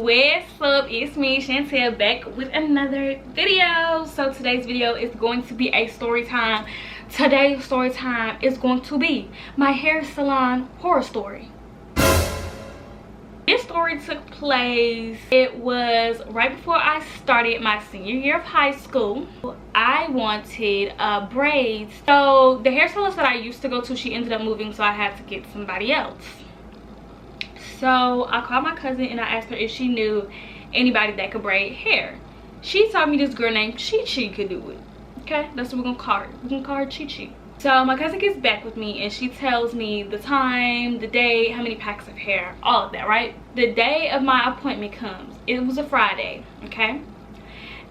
What's up, it's me Chantel back with another video. So today's video is going to be a story time. Today's story time is going to be my hair salon horror story. This story took place, it was right before I started my senior year of high school. I wanted braids. So the hair stylist that I used to go to, she ended up moving, so I had to get somebody else. So I called my cousin and I asked her if she knew anybody that could braid hair. She told me this girl named Chi Chi could do it. Okay, that's what we're gonna call her. We're gonna call her Chi Chi. So my cousin gets back with me and she tells me the time, the day, how many packs of hair, all of that, right? The day of my appointment comes. It was a Friday, okay?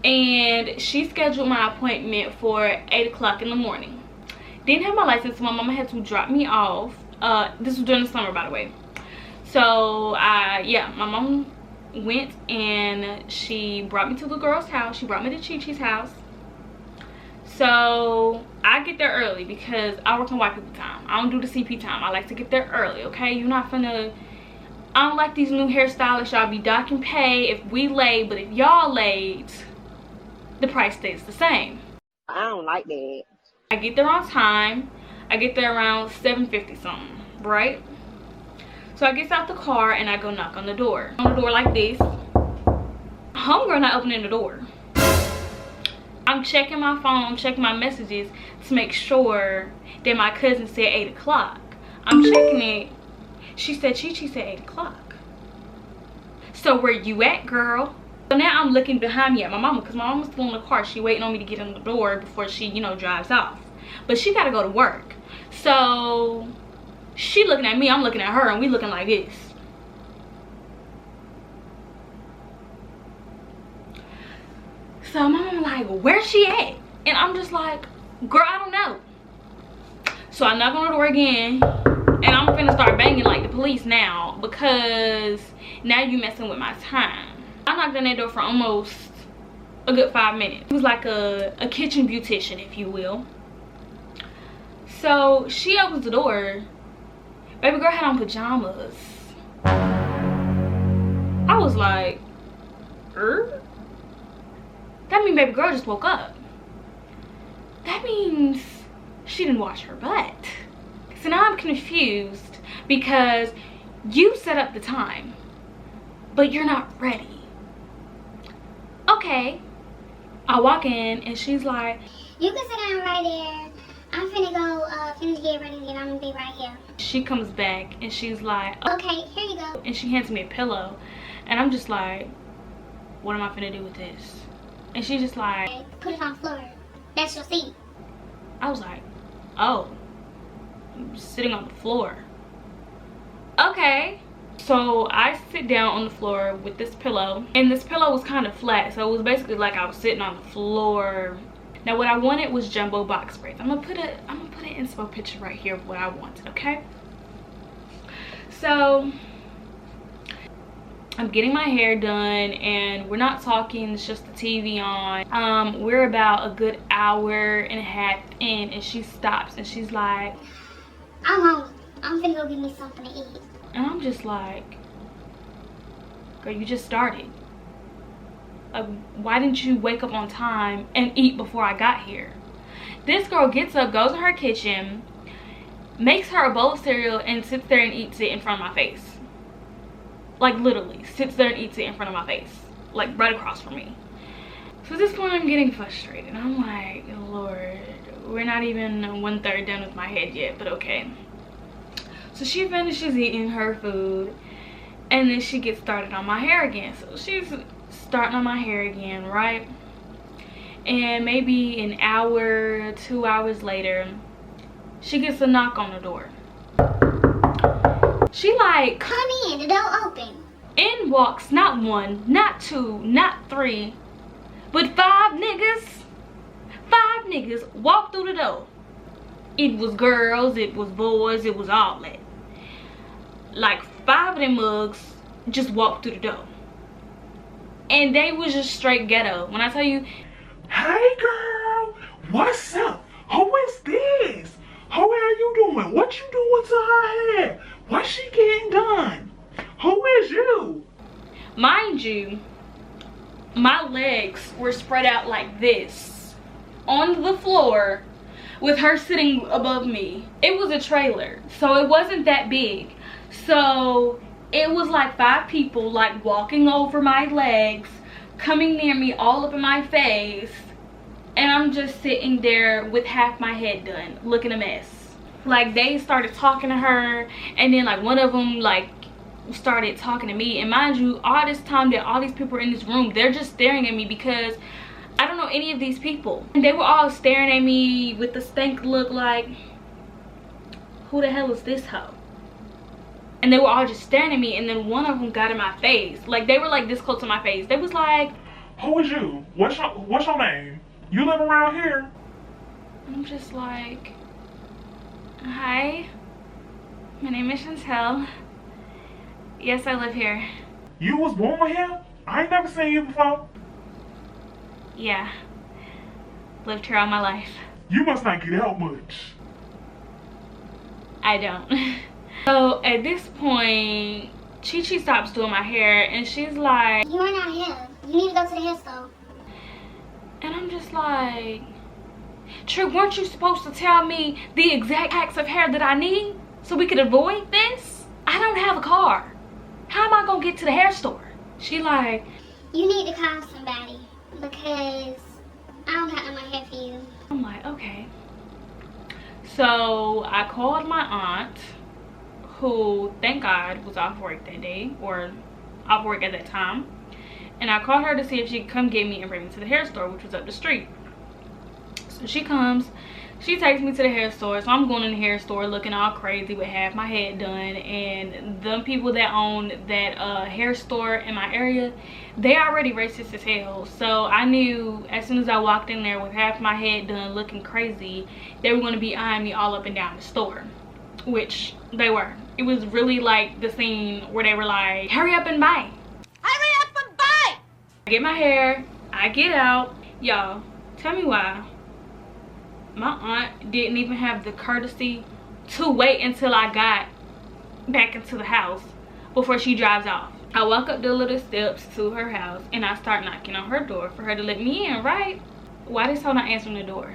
And she scheduled my appointment for 8 o'clock in the morning. Didn't have my license, so my mama had to drop me off. This was during the summer, by the way. So yeah, my mom went and she brought me to the girl's house. She brought me to Chi Chi's house. So I get there early because I work on white people time. I don't do the CP time. I like to get there early, okay? You're not finna, I don't like these new hairstylists. Y'all be docking pay if we late, but if y'all late, the price stays the same. I don't like that. I get there on time. I get there around 7:50 something, right? So I get out the car and I go knock on the door. On the door like this. Homegirl not opening the door. I'm checking my phone, checking my messages to make sure that my cousin said 8 o'clock. I'm checking it. She said, Chi Chi said 8 o'clock. So where you at, girl? So now I'm looking behind me at my mama because my mama's still in the car. She waiting on me to get in the door before she, you know, drives off. But she got to go to work. So she looking at me, I'm looking at her, and we looking like this. So my mama like, where's she at? And I'm just like, girl, I don't know. So I knock on the door again, and I'm finna start banging like the police now because now you messing with my time. I knocked on that door for almost a good 5 minutes. It was like a kitchen beautician, if you will. So she opens the door. Baby girl had on pajamas. I was like, that means baby girl just woke up. That means she didn't wash her butt. So now I'm confused because you set up the time, but you're not ready. Okay. I walk in and she's like, you can sit down right there. I'm finna go finish getting ready and I'm gonna be right here. She comes back and she's like, okay, here you go. And she hands me a pillow. And I'm just like, what am I finna do with this? And she's just like, put it on the floor. That's your seat. I was like, oh, I'm sitting on the floor. Okay. So I sit down on the floor with this pillow. And this pillow was kind of flat. So it was basically like I was sitting on the floor. Now what I wanted was jumbo box braids. I'm gonna put an inspo picture right here of what I wanted, okay? So I'm getting my hair done and we're not talking, it's just the TV on. We're about a good hour and a half in and she stops and she's like, I'm hungry. I'm finna go get me something to eat. And I'm just like, girl, you just started. Why didn't you wake up on time and eat before I got here? This girl gets up, goes in her kitchen, makes her a bowl of cereal and sits there and eats it in front of my face. Like literally sits there and eats it in front of my face, like right across from me. So at this point I'm getting frustrated. I'm like, Lord, we're not even 1/3 done with my head yet, but okay. So she finishes eating her food and then she gets started on my hair again. So she's starting on my hair again, right? And maybe an hour, 2 hours later, she gets a knock on the door. She like, come in, the door open. In walks not 1, not 2, not 3, but 5 niggas. 5 niggas walked through the door. It was girls, it was boys, it was all that. Like 5 of them mugs just walked through the door. And they was just straight ghetto. When I tell you, hey girl, what's up? Who is this? How are you doing? What you doing to her hair? What's she getting done? Who is you? Mind you, my legs were spread out like this on the floor with her sitting above me. It was a trailer, so it wasn't that big. So it was like 5 people like walking over my legs, coming near me, all up in my face, and I'm just sitting there with half my head done, looking a mess. Like, they started talking to her, and then like one of them like started talking to me, and mind you, all this time that all these people are in this room, they're just staring at me because I don't know any of these people, and they were all staring at me with the stank look like, who the hell is this hoe? And they were all just staring at me, and then one of them got in my face. Like, they were like this close to my face. They was like, who is you? What's your name? You live around here? I'm just like, hi, my name is Chantel. Yes, I live here. You was born here? I ain't never seen you before. Yeah, lived here all my life. You must not get out much. I don't. So at this point, Chi Chi stops doing my hair, and she's like, You are not here. You need to go to the hair store. and I'm just like, Trick, weren't you supposed to tell me the exact hacks of hair that I need so we could avoid this? I don't have a car. How am I gonna get to the hair store? She like, You need to call somebody because I don't got no more hair for you. I'm like, okay. So I called my aunt, who, thank God, was off work that day, or off work at that time. And I called her to see if she could come get me and bring me to the hair store, which was up the street. So she comes, she takes me to the hair store. So I'm going in the hair store looking all crazy with half my head done. And the people that own that hair store in my area, they already racist as hell. So I knew as soon as I walked in there with half my head done looking crazy, they were going to be eyeing me all up and down the store, which they were. It was really like the scene where they were like, hurry up and buy. Hurry up and buy! I get my hair, I get out. Y'all, tell me why my aunt didn't even have the courtesy to wait until I got back into the house before she drives off. I walk up the little steps to her house and I start knocking on her door for her to let me in, right? Why this hoe not answering the door?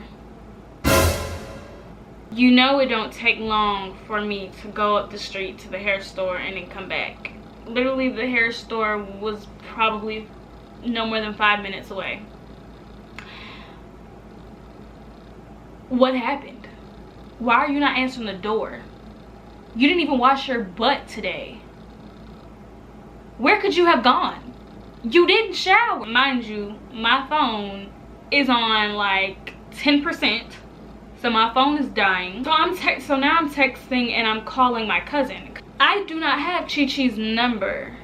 You know it don't take long for me to go up the street to the hair store and then come back. Literally, the hair store was probably no more than 5 minutes away. What happened? Why are you not answering the door? You didn't even wash your butt today. Where could you have gone? You didn't shower. Mind you, my phone is on like 10%. So my phone is dying. So now I'm texting and I'm calling my cousin. I do not have Chi Chi's number.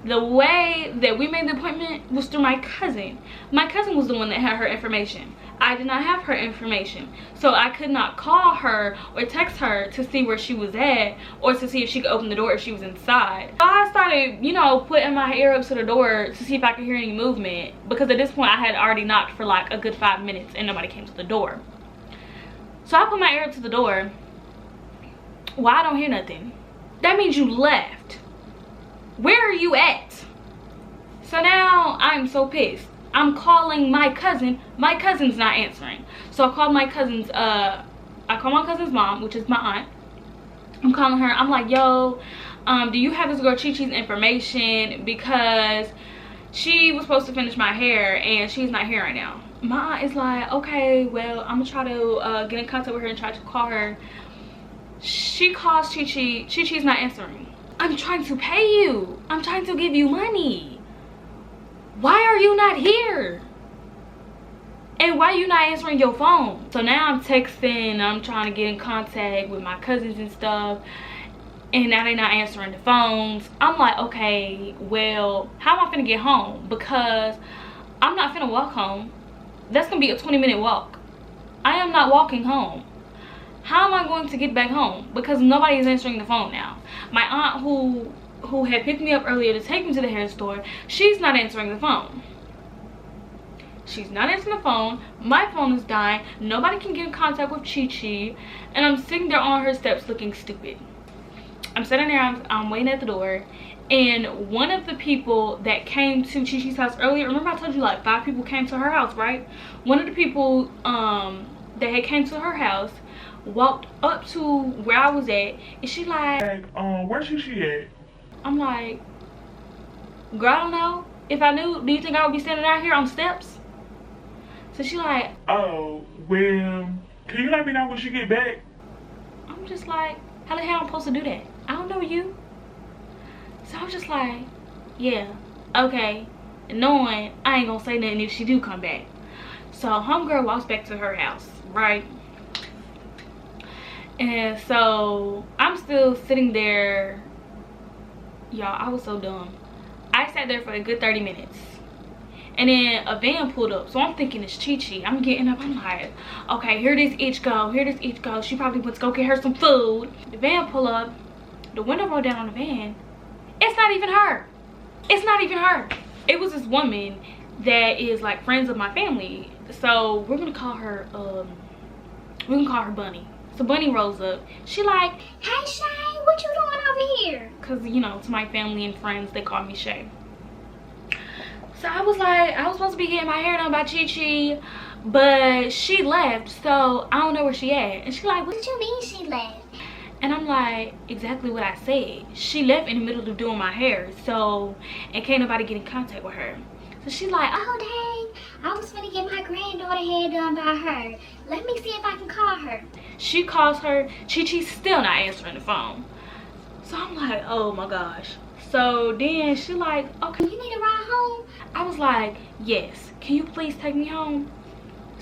The way that we made the appointment was through my cousin. My cousin was the one that had her information. I did not have her information. So I could not call her or text her to see where she was at or to see if she could open the door if she was inside. So I started, you know, putting my ear up to the door to see if I could hear any movement, because at this point I had already knocked for like a good 5 minutes and nobody came to the door. So I put my ear up to the door. Well, I don't hear nothing. That means you left. Where are you at? So now I'm so pissed. I'm calling my cousin. My cousin's not answering. So I called my cousin's my cousin's mom, which is my aunt. I'm calling her. I'm like, yo, do you have this girl Chi Chi's information? Because she was supposed to finish my hair and she's not here right now. My aunt is like, okay, well, I'm gonna try to get in contact with her and try to call her. She calls Chi Chi. Chi Chi's not answering. I'm trying to pay you. I'm trying to give you money. Why are you not here? And why are you not answering your phone? So now I'm texting. I'm trying to get in contact with my cousins and stuff. And now they're not answering the phones. I'm like, okay, well, how am I finna get home? Because I'm not finna walk home. That's gonna be a 20-minute walk. I am not walking home. How am I going to get back home? Because nobody is answering the phone now. My aunt who had picked me up earlier to take me to the hair store, she's not answering the phone. She's not answering the phone. My phone is dying. Nobody can get in contact with Chi Chi. And I'm sitting there on her steps looking stupid. I'm sitting there, I'm waiting at the door. And one of the people that came to Chi Chi's house earlier, remember I told you like 5 people came to her house, right? One of the people that had came to her house walked up to where I was at, and she like, where's she at? I'm like, girl, I don't know. If I knew, do you think I would be standing out here on steps? So she like, oh, well, can you let me know when she get back? I'm just like, how the hell I'm supposed to do that? I don't know you. So I was just like, yeah, okay. Knowing I ain't gonna say nothing if she do come back. So homegirl walks back to her house, right? And so I'm still sitting there. Y'all, I was so dumb. I sat there for a good 30 minutes. And then a van pulled up. So I'm thinking it's Chi Chi. I'm getting up. I'm like, okay, here this itch go. Here this itch go. She probably went to go get her some food. The van pull up. The window rolled down on the van. It's not even her. It's not even her. It was this woman that is like friends of my family. So we're gonna call her Bunny. So Bunny rolls up. She like, Hey Shay, what you doing over here? cause you know, to my family and friends they call me Shay. So I was like, I was supposed to be getting my hair done by Chi Chi, but she left, so I don't know where she at. And she like, What you mean she left? and I'm like, exactly what I said. She left in the middle of doing my hair, so, and can't nobody get in contact with her. So she like, Oh dang, I was finna get my granddaughter hair done by her. Let me see if I can call her. she calls her, Chi Chi's still not answering the phone. So I'm like, oh my gosh. So then she like, okay, You need a ride home? I was like, yes, can you please take me home?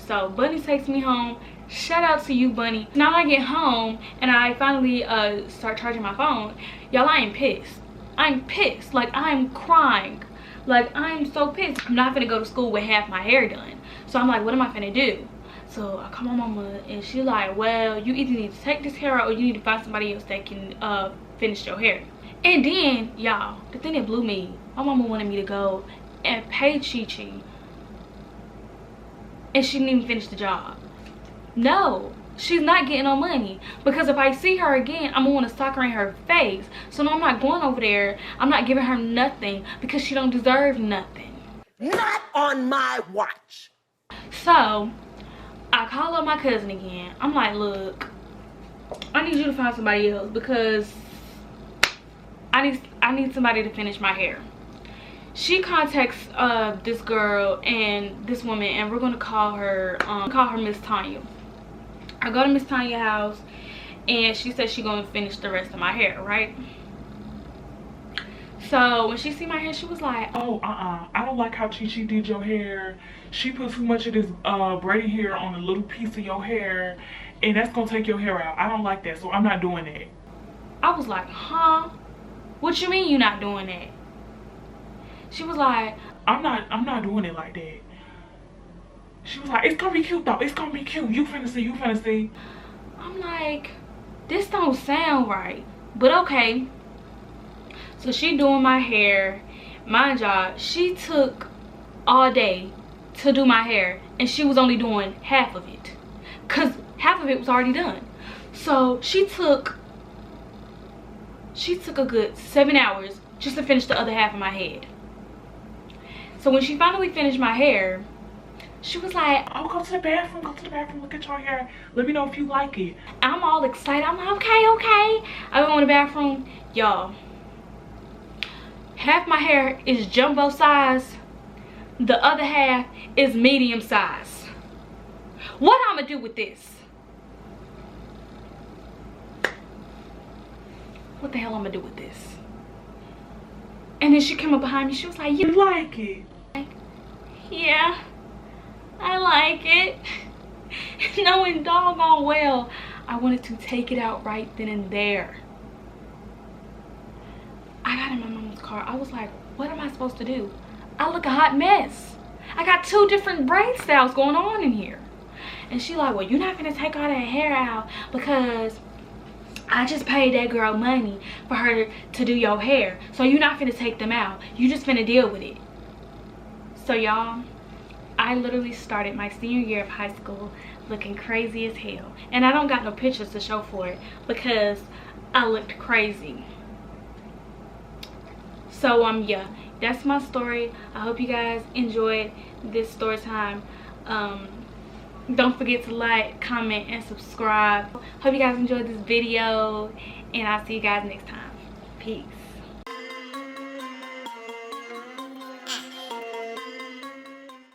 So Bunny takes me home. Shout out to you, Bunny. Now I get home and I finally start charging my phone. Y'all, I am pissed. I'm pissed. Like, I'm crying. Like, I'm so pissed. I'm not finna go to school with half my hair done. So I'm like, what am I finna do? So I call my mama and she like, well, you either need to take this hair out or you need to find somebody else that can finish your hair. And then, y'all, the thing that blew me, my mama wanted me to go and pay Chi Chi. And she didn't even finish the job. No, she's not getting no money. Because if I see her again, I'm gonna want to sock her in her face. So no, I'm not going over there. I'm not giving her nothing because she don't deserve nothing. Not on my watch. So I call up my cousin again. I'm like, look, I need you to find somebody else because I need somebody to finish my hair. She contacts this girl and this woman, and we're gonna call her Miss Tanya. I go to Miss Tanya's house and she said she's gonna finish the rest of my hair, right? So when she see my hair, she was like, Oh, I don't like how Chi Chi did your hair. She put too much of this braiding hair on a little piece of your hair, and that's gonna take your hair out. I don't like that, so I'm not doing that. I was like, huh? What you mean you not doing that? She was like, I'm not doing it like that. She was like, it's gonna be cute though. It's gonna be cute. You finna see, you finna see. I'm like, this don't sound right. But okay. So she doing my hair. Mind y'all, she took all day to do my hair and she was only doing half of it. Cause half of it was already done. So she took a good 7 hours just to finish the other half of my head. So when she finally finished my hair, she was like, Oh, go to the bathroom, look at your hair. Let me know if you like it. I'm all excited. I'm like, okay. I go in the bathroom. Y'all, half my hair is jumbo size. The other half is medium size. What I'm gonna do with this? What the hell I'm gonna do with this? And then she came up behind me. She was like, You like it? yeah, I like it. Knowing doggone well I wanted to take it out right then and there. I got in my mama's car. I was like, what am I supposed to do? I look a hot mess. I got 2 different braid styles going on in here. And she like, well, you're not gonna take all that hair out because I just paid that girl money for her to do your hair. So you're not finna take them out. You just finna deal with it. So y'all, I literally started my senior year of high school looking crazy as hell. And I don't got no pictures to show for it because I looked crazy. So yeah, that's my story. I hope you guys enjoyed this story time. Don't forget to like, comment, and subscribe. Hope you guys enjoyed this video, and I'll see you guys next time. Peace.